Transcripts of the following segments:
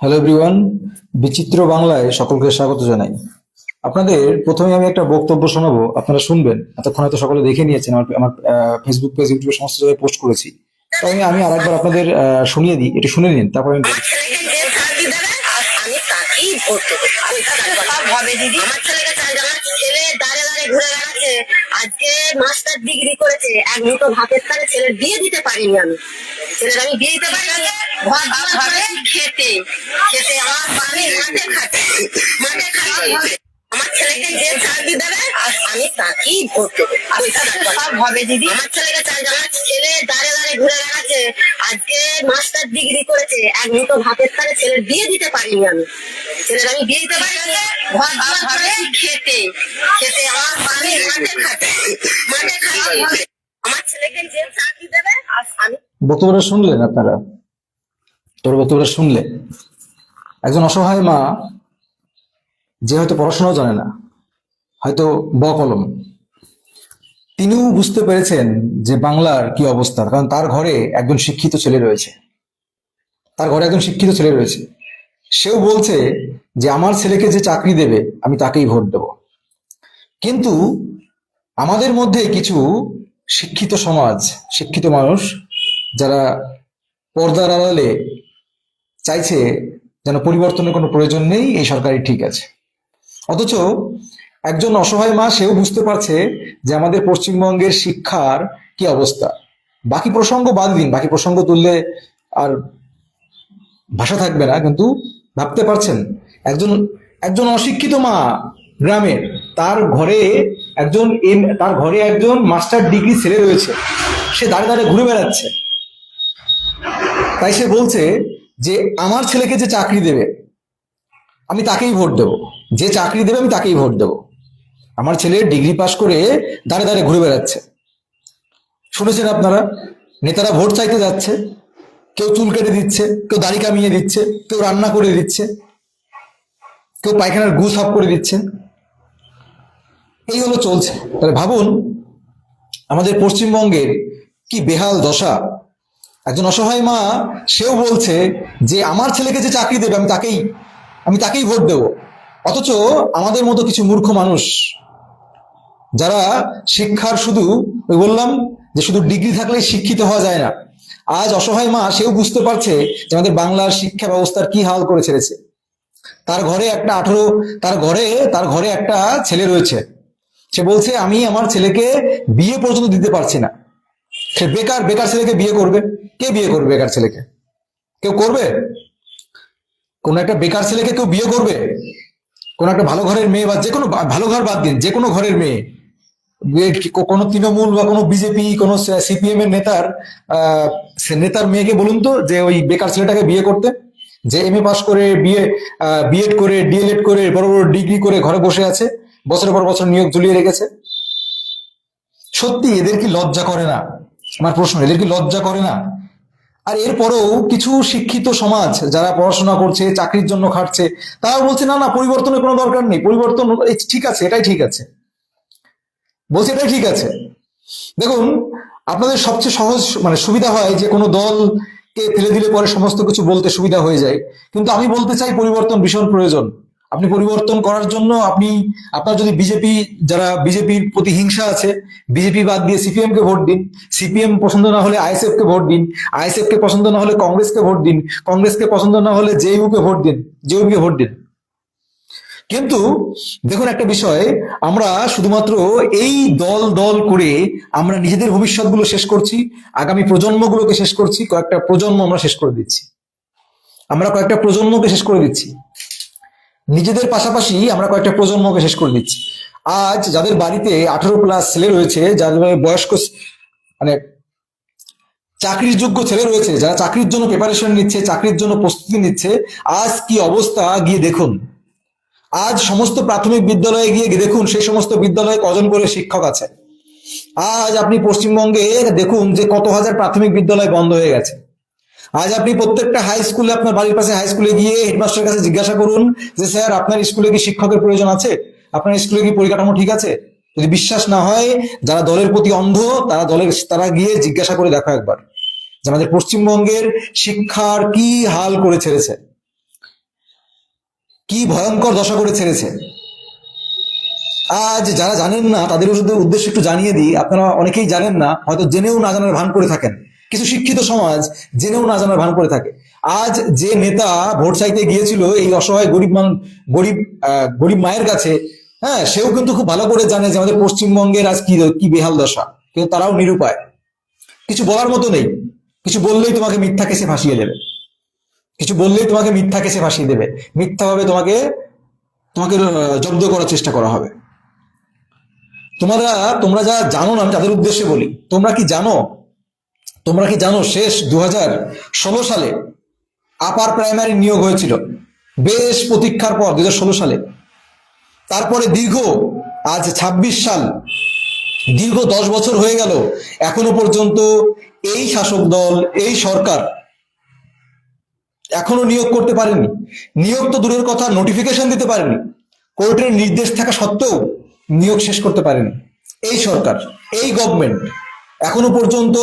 Hello everyone, বিচিত্র বাংলায় সকলকে স্বাগত জানাই। আপনাদের প্রথমে আমি একটা বক্তব্য শোনাবো, আপনারা শুনবেন। এতক্ষণ হয়তো সকলে দেখে নিয়েছেন, আমার আমার ফেসবুক পেজ, ইউটিউবে সমস্ত জায়গায় পোস্ট করেছি। তো আমি আরেকবার আপনাদের শুনিয়ে দিই, একটু শুনে নিন, তারপরে আমি বলছি। আমি তাকেই ভোট দেবো। সব হবে দিদি। আমার ছেলেকে চাই, আমার ছেলে দাঁড়ে দাঁড়ে ঘুরে বেড়াচ্ছে। আজকে মাস্টার ডিগ্রি করেছে, এক মুঠো ভাতের তালে ছেলের বিয়ে দিতে পারিনি আমি। ছেলের আমি বিয়ে দিতে পারিনি। ঘর দুয়ার করেছি খেতে খেতে আমার বাড়ি মাঠে খাচ্ছে, মাঠে খাচ্ছে। আমার ছেলেকে যে চাকরি দেবে আমি তাকেই ভোট দেবো। সব হবে দিদি। আমার ছেলেকে চাই, আমার ছেলে দাঁড়ে দাঁড়ে ঘুরে বেড়াচ্ছে। আজকে মাস্টার ডিগ্রি করেছে, এক মুঠো ভাতের তালে ছেলের বিয়ে দিতে পারিনি আমি। ছেলের আমি বিয়ে দিতে পারিনি। ঘর দুয়ার করেছি খেতে খেতে আমার বাড়ি মাঠে খাচ্ছে, মাঠে খাচ্ছে। আমার ছেলেকে যে চাকরি দেবে আমি। বক্তব্যটা শুনলেন আপনারা? তোর বক্তব্যটা শুনলে একজন অসহায় মা, যে হয়তো পড়াশোনাও জানে না, হয়তো কলম, তিনিও বুঝতে পেরেছেন যে বাংলার কি অবস্থা, কারণ তার ঘরে একজন শিক্ষিত ছেলে রয়েছে। তার ঘরে একজন শিক্ষিত ছেলে রয়েছে। সেও বলছে যে আমার ছেলেকে যে চাকরি দেবে আমি তাকেই ভোট দেব। কিন্তু আমাদের মধ্যে কিছু শিক্ষিত সমাজ, শিক্ষিত মানুষ, যারা পর্দার আড়ালে চাইছে যেন পরিবর্তনের কোনো প্রয়োজন নেই, এই সরকারই ঠিক আছে। অথচ একজন অসহায় মা, সেও বুঝতে পারছে যে আমাদের পশ্চিমবঙ্গের শিক্ষার কি অবস্থা। বাকি প্রসঙ্গ বাদ দিন, বাকি প্রসঙ্গ তুললে আর ভাষা থাকবে না, কিন্তু ভাবতে পারছেন একজন একজন অশিক্ষিত মা গ্রামের, তার ঘরে একজন মাস্টার ডিগ্রি ছেলে রয়েছে, সে দাঁড়ে দাঁড়ে ঘুরে বেড়াচ্ছে। তাই সে বলছে যে আমার ছেলেকে যে চাকরি দেবে আমি তাকেই ভোট দেবো, যে চাকরি দেবে আমি তাকেই ভোট দেবো। আমার ছেলে ডিগ্রি পাশ করে দাঁড়ে দাঁড়ে ঘুরে বেড়াচ্ছে। শুনেছেন আপনারা, নেতারা ভোট চাইতে যাচ্ছে, কেউ চুল কেটে দিচ্ছে, কেউ দাড়ি কামিয়ে দিচ্ছে, কেউ রান্না করে দিচ্ছে, কেউ পায়খানার গু সাফ করে দিচ্ছে। এই হলো চলছে। তাহলে ভাবুন আমাদের পশ্চিমবঙ্গের কি বেহাল দশা। একজন অসহায় মা, সেও বলছে যে আমার ছেলেকে যে চাকরি দেবে আমি তাকেই ভোট দেব। অথচ আমাদের মতো কিছু মূর্খ মানুষ, যারা শিক্ষার শুধু, ওই বললাম যে শুধু ডিগ্রি থাকলেই শিক্ষিত হওয়া যায় না, আজ অসহায় মা সেও বুঝতে পারছে যে আমাদের বাংলার শিক্ষা ব্যবস্থার কি হাল করে ছেড়েছে। তার ঘরে একটা 18, তার ঘরে একটা ছেলে রয়েছে। সে বলছে আমি আমার ছেলেকে বিয়ে পর্যন্ত দিতে পারছি না। সে বেকার বেকার ছেলেকে বিয়ে করবে। কে বিয়ে করবে বেকার ছেলেকে? কেউ করবে? কোন একটা বেকার ছেলেকে কেউ বিয়ে করবে? কোন একটা ভালো ঘরের মেয়ে, বা যে কোনো ভালো ঘর বাদ দিন, যে কোনো ঘরের মেয়ে, কোনো তৃণমূল বা কোনো বিজেপি, কোনো সিপিএম এর নেতার মেয়েকে বলুন তো যে ওই বেকার ছেলেটাকে বিয়ে করতে, যে এমএ পাস করে, বিএড করে, ডিএলএড করে, বড় বড় ডিগ্রি করে ঘরে বসে আছে, বছরের পর বছর নিয়োগ ঝুলিয়ে রেখেছে। সত্যি এদের কি লজ্জা করে না? আমার প্রশ্ন, এদের কি লজ্জা করে না? আর এরপরেও কিছু শিক্ষিত সমাজ, যারা পড়াশোনা করছে, চাকরির জন্য খাটছে, তারা বলছে না না, পরিবর্তনের কোনো দরকার নেই, পরিবর্তন ঠিক আছে, এটাই ঠিক আছে। বলছে এটাই ঠিক আছে। দেখুন, আপনাদের সবচেয়ে সহজ সুবিধা হয় যে কোনো দলকে ফেলে দিলে পরে সমস্ত কিছু বলতে সুবিধা হয়ে যায়। কিন্তু আমি বলতে চাই পরিবর্তন ভীষণ প্রয়োজন। আপনি পরিবর্তন করার জন্য আপনার যদি যারা বিজেপির প্রতি হিংসা আছে, বিজেপি বাদ দিয়ে সিপিএম কে ভোট দিন। সিপিএম পছন্দ না হলে আইএসএফ কে ভোট দিন। আইএসএফ কে পছন্দ না হলে কংগ্রেসকে ভোট দিন। কংগ্রেসকে পছন্দ না হলে জেইউ কে ভোট দিন। জেইউ কে ভোট দিন। কিন্তু দেখুন একটা বিষয়, আমরা শুধুমাত্র এই দল দল করে আমরা নিজেদের ভবিষ্যৎগুলো শেষ করছি, আগামী প্রজন্মগুলোকে শেষ করছি। কয়েকটা প্রজন্ম আমরা শেষ করে দিচ্ছি, নিজেদের পাশাপাশি আমরা কয়েকটা প্রজন্মকে শেষ করে দিচ্ছি। আজ যাদের বাড়িতে 18+ ছেলে রয়েছে, যাদের বয়স্ক মানে চাকরির যোগ্য ছেলে রয়েছে, যারা চাকরির জন্য প্রিপারেশন নিচ্ছে, চাকরির জন্য প্রস্তুতি নিচ্ছে, আজ কি অবস্থা গিয়ে দেখুন। আজ সমস্ত প্রাথমিক বিদ্যালয়ে গিয়ে দেখুন সেই সমস্ত বিদ্যালয়ে কজন করে শিক্ষক আছে। আজ আপনি পশ্চিমবঙ্গে দেখুন যে কত হাজার প্রাথমিক বিদ্যালয় বন্ধ হয়ে গেছে। আজ আপনি প্রত্যেকটা হাই স্কুলে, আপনার বাড়ির পাশে হাই স্কুলে গিয়ে হেডমাস্টারের কাছে জিজ্ঞাসা করুন যে স্যার আপনার স্কুলে কি শিক্ষকের প্রয়োজন আছে, আপনার স্কুলে কি পরিকাঠামো ঠিক আছে। যদি বিশ্বাস না হয়, যারা দলের প্রতি অন্ধ তারা গিয়ে জিজ্ঞাসা করে দেখো একবার যে আমাদের পশ্চিমবঙ্গের শিক্ষার কি হাল করে ছেড়েছে। কি ভয়ঙ্কর দশা করে ছেড়েছে। আজ যারা জানেন না তাদের উদ্দেশ্যে একটু জানিয়ে দিই, আপনারা অনেকেই জানেন না, হয়তো জেনেও না জানার ভান করে থাকেন, কিছু শিক্ষিত সমাজ জেনেও না জানার ভান করে থাকে। আজ যে নেতা ভোট চাইতে গিয়েছিল এই অসহায় গরিব গরিব মায়ের কাছে, হ্যাঁ, সেও কিন্তু খুব ভালো করে জানে যে আমাদের পশ্চিমবঙ্গের আজ কি কি বেহাল দশা, কিন্তু তারাও নিরুপায়, কিছু বলার মতো নেই। কিছু বললেই তোমাকে মিথ্যা কেসে ফাঁসিয়ে দেবে, কিছু বললেই তোমাকে মিথ্যা কেসে ফাঁসিয়ে দেবে, মিথ্যাভাবে তোমাকে তোমাকে জব্দ করার চেষ্টা করা হবে। তোমরা যা জানো না, আমি তাদের উদ্দেশ্যে বলি, তোমরা কি জানো শেষ 2016 সালে আপার প্রাইমারি নিয়োগ হয়েছিল, বেশ প্রতীক্ষার পর 2016 সালে। তারপরে আজ 26 সাল, দীর্ঘ 10 বছর হয়ে গেল, এখনো পর্যন্ত এই শাসক দল, এই সরকার এখনো নিয়োগ করতে পারেনি। নিয়োগ তো দূরের কথা, নোটিফিকেশন দিতে পারেনি। কোর্টের নির্দেশ থাকা সত্ত্বেও নিয়োগ শেষ করতে পারেনি এই সরকার, এই গভর্নমেন্ট। এখনো পর্যন্ত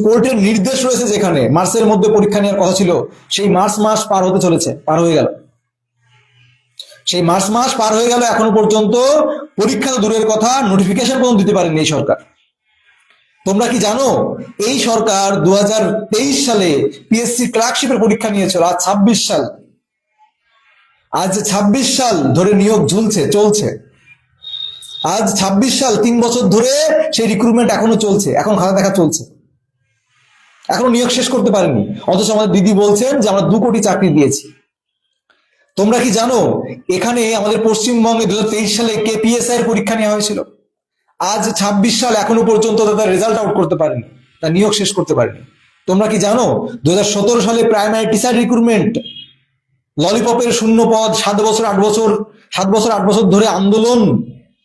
কোর্টের নির্দেশ রয়েছে, যেখানে মার্চের মধ্যে পরীক্ষা নেওয়ার কথা ছিল, সেই মার্চ মাস পার হয়ে গেল, সেই মার্চ মাস পার হয়ে গেল, এখনো পর্যন্ত পরীক্ষা দূরের কথা, নোটিফিকেশন পর্যন্ত দিতে পারেনি এই সরকার। তোমরা কি জানো এই সরকার 2023 সালে পিএসসি ক্লার্কশিপের পরীক্ষা নিয়েছিল, আজ 26 সাল, আজ 26 সাল ধরে নিয়োগ চলছে। আজ 26 সাল, 3 বছর ধরে সেই রিক্রুটমেন্ট এখনো চলছে, এখন খাতা দেখা চলছে, এখনো নিয়োগ শেষ করতে পারেনি। অথচ আমাদের দিদি বলছেন যে আমরা 2 কোটি চাকরি দিয়েছি। তোমরা কি জানো এখানে আমাদের পশ্চিমবঙ্গে 2023 সালে কেপিএসআই এর পরীক্ষা নেওয়া হয়েছিল, আজ 26 সাল, এখনো পর্যন্ত তাদের রেজাল্ট আউট করতে পারেনি, তার নিয়োগ শেষ করতে পারেনি। তোমরা কি জানো 2017 সালে প্রাইমারি টিচার রিক্রুটমেন্ট, ললিপপের শূন্য পদ, 7 বছর 8 বছর ধরে আন্দোলন,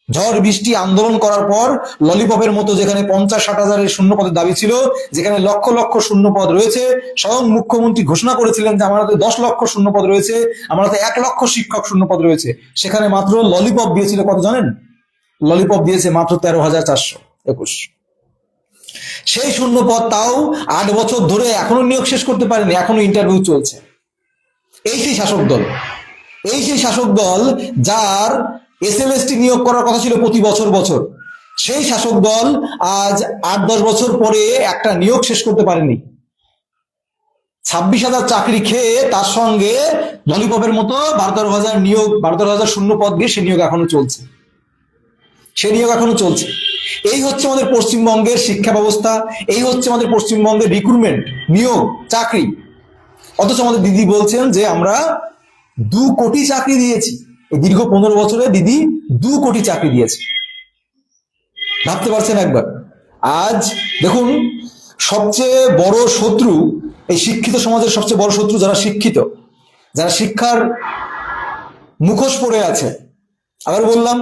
ঝড় বৃষ্টি আন্দোলন করার পর ললিপপের মতো, যেখানে 50-60 হাজারের শূন্য পদের দাবি ছিল, যেখানে লক্ষ লক্ষ শূন্য পদ রয়েছে, স্বয়ং মুখ্যমন্ত্রী ঘোষণা করেছিলেন যে আমার হাতে 10 লক্ষ শূন্য পদ রয়েছে, আমার হাতে 1 লক্ষ শিক্ষক শূন্য পদ রয়েছে, সেখানে মাত্র ললিপপ দিয়েছিল কত জানেন? ললিপপ দিয়েছে মাত্র 13,421। সেই শূন্য পদ তাও 8 বছর ধরে এখনো নিয়োগ শেষ করতে পারেনি, এখনো ইন্টারভিউ চলছে। এই সেই শাসক দল যার এসএলএসটি নিয়োগ করার কথা ছিল প্রতি বছর, সেই শাসক দল আজ 8-10 বছর পরে একটা নিয়োগ শেষ করতে পারেনি। 26,000 চাকরি খেয়ে তার সঙ্গে ললিপপের মতো 12,000 শূন্য পদ দিয়ে সে নিয়োগ এখনো চলছে। এই হচ্ছে আমাদের পশ্চিমবঙ্গের শিক্ষা ব্যবস্থা, এই হচ্ছে আমাদের পশ্চিমবঙ্গের রিক্রুটমেন্ট, নিয়োগ, চাকরি। অথচ আমাদের দিদি বলছেন যে আমরা 2 কোটি চাকরি দিয়েছি। এই দীর্ঘ 15 বছরে দিদি 2 কোটি চাকরি দিয়েছে। ভাবতে পারছেন একবার? আজ দেখুন, সবচেয়ে বড় শত্রু, এই শিক্ষিত সমাজের সবচেয়ে বড় শত্রু যারা শিক্ষিত, যারা শিক্ষার মুখোশ পড়ে আছে। আবার বললাম,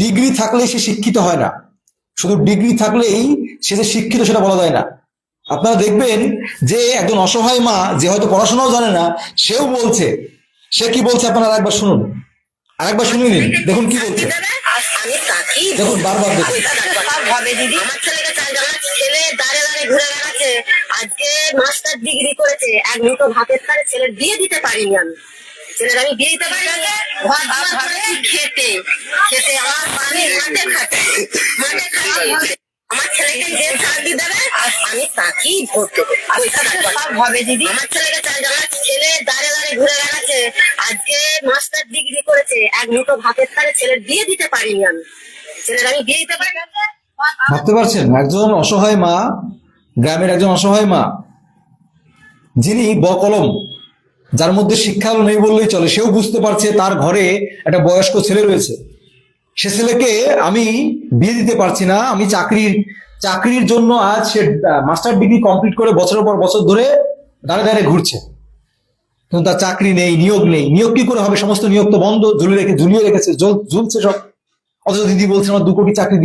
ডিগ্রি থাকলেই সে শিক্ষিত হয় না, শুধু ডিগ্রি থাকলেই সে যে শিক্ষিত সেটা বলা যায় না। আপনারা দেখবেন যে একজন অসহায় মা, যে হয়তো পড়াশোনাও জানে না, সেও বলছে, সে কি বলছে আপনারা আরেকবার শুনুন, আরেকবার শুনিয়ে নিন, দেখুন কি বলছে, আমি তাকেই দেখুন বারবার দেখুন। ভাবে দিদি, আমার ছেলেকে চাই, আমার ছেলে দাঁড়ে ঘুরে বেড়াচ্ছে, আজকে মাস্টার ডিগ্রি করেছে, 1 মুঠো ভাতের তারে ছেলের বিয়ে দিতে পারিনি আমি, ছেলের আমি বিয়ে দিতে পারিনি, ঘর দুয়ার করেছি খেতে আমার পানি মাঠে খাচ্ছে। আমার ছেলেকে যে চাকরি দেবে আমি তাকেই ভোট দেবো। ভাবে দিদি, আমার ছেলেকে চাই, আমার ছেলে দাঁড়ে ঘুরে বেড়াচ্ছে, আজকে মাস্টার ডিগ্রি করেছে, 1 মুঠো ভাতের তারে ছেলের বিয়ে দিতে পারিনি আমি, ছেলের আমি বিয়ে দিতে পারি। ভাবতে পারছেন, একজন অসহায় মা, গ্রামের একজন অসহায় মা, যিনি বকলম, যার মধ্যে শিক্ষা নেই বললেই চলে, সেও বুঝতে পারছে তার ঘরে একটা বয়স্ক ছেলে রয়েছে, সে ছেলেকে আমি বিয়ে দিতে পারছি না, আমি চাকরির জন্য আজ সে মাস্টার ডিগ্রি কমপ্লিট করে বছরের পর বছর ধরে দাঁড়ে ঘুরছে, কিন্তু তার চাকরি নেই, নিয়োগ নেই। নিয়োগ কি করে হবে? সমস্ত নিয়োগ তো বন্ধ, ঝুলিয়ে রেখেছে, ঝুলছে সব। অথচ দিদি বলছেন আমরা 2 কোটি চাকরি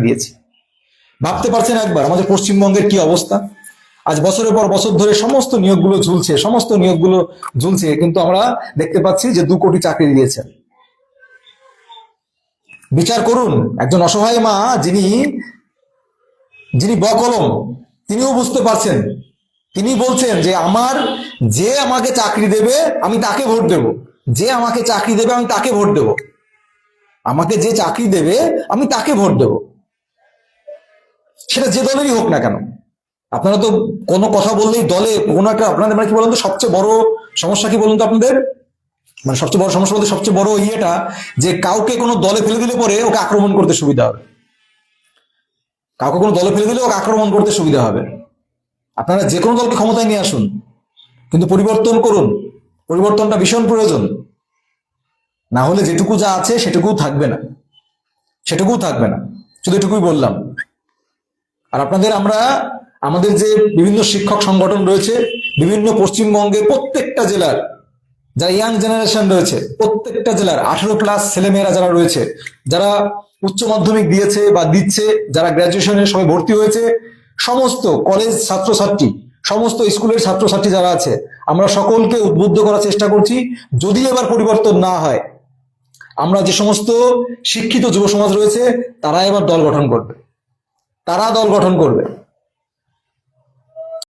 দিয়েছি। ভাবতে পারছেন একবার আমাদের পশ্চিমবঙ্গের কি অবস্থা? আজ বছরের পর বছর ধরে সমস্ত নিয়োগগুলো ঝুলছে, কিন্তু আমরা দেখতে পাচ্ছি যে 2 কোটি চাকরি দিয়েছেন। বিচার করুন, একজন অসহায় মা যিনি বকলম, তিনিও বুঝতে পারছেন তিনি বলছেন যে যে আমাকে চাকরি দেবে আমি তাকে ভোট দেব, যে আমাকে চাকরি দেবে আমি তাকে ভোট দেব, আমাকে যে চাকরি দেবে আমি তাকে ভোট দেব, সেটা যে দলেরই হোক না কেন। আপনারা তো কোনো কথা বললেই দলে কোনো একটা, আপনাদের মানে কি বলুন তো সবচেয়ে বড় সমস্যা কি বলুন তো আপনাদের, মানে সবচেয়ে বড় সমস্যা বলতে সবচেয়ে বড় ইয়েটা যে কাউকে কোনো দলে ফেলে দিলে পরে ওকে আক্রমণ করতে সুবিধা হবে, কাউকে কোনো দলে ফেলে দিলে ওকে আক্রমণ করতে সুবিধা হবে। আপনারা যে কোনো দলকে ক্ষমতায় নিয়ে আসুন, কিন্তু পরিবর্তন করুন, পরিবর্তনটা ভীষণ প্রয়োজন, না হলে যেটুকু যা আছে সেটুকুও থাকবে না, সেটুকুও থাকবে না। শুধু এটুকুই বললাম। আর আমাদের যে বিভিন্ন শিক্ষক সংগঠন রয়েছে, বিভিন্ন পশ্চিমবঙ্গের প্রত্যেকটা জেলার যারা ইয়াং জেনারেশন রয়েছে, প্রত্যেকটা জেলার 18+ ছেলেমেয়েরা যারা রয়েছে, যারা উচ্চ মাধ্যমিক দিয়েছে বা দিচ্ছে, যারা গ্রাজুয়েশনের সবাই ভর্তি হয়েছে, সমস্ত কলেজ ছাত্রছাত্রী, সমস্ত স্কুলের ছাত্রছাত্রী যারা আছে, আমরা সকলকে উদ্বুদ্ধ করার চেষ্টা করছি, যদি এবার পরিবর্তন না হয়, আমরা যে সমস্ত শিক্ষিত যুব সমাজ রয়েছে তারা এবার দল গঠন করবে, তারা দল গঠন করবে।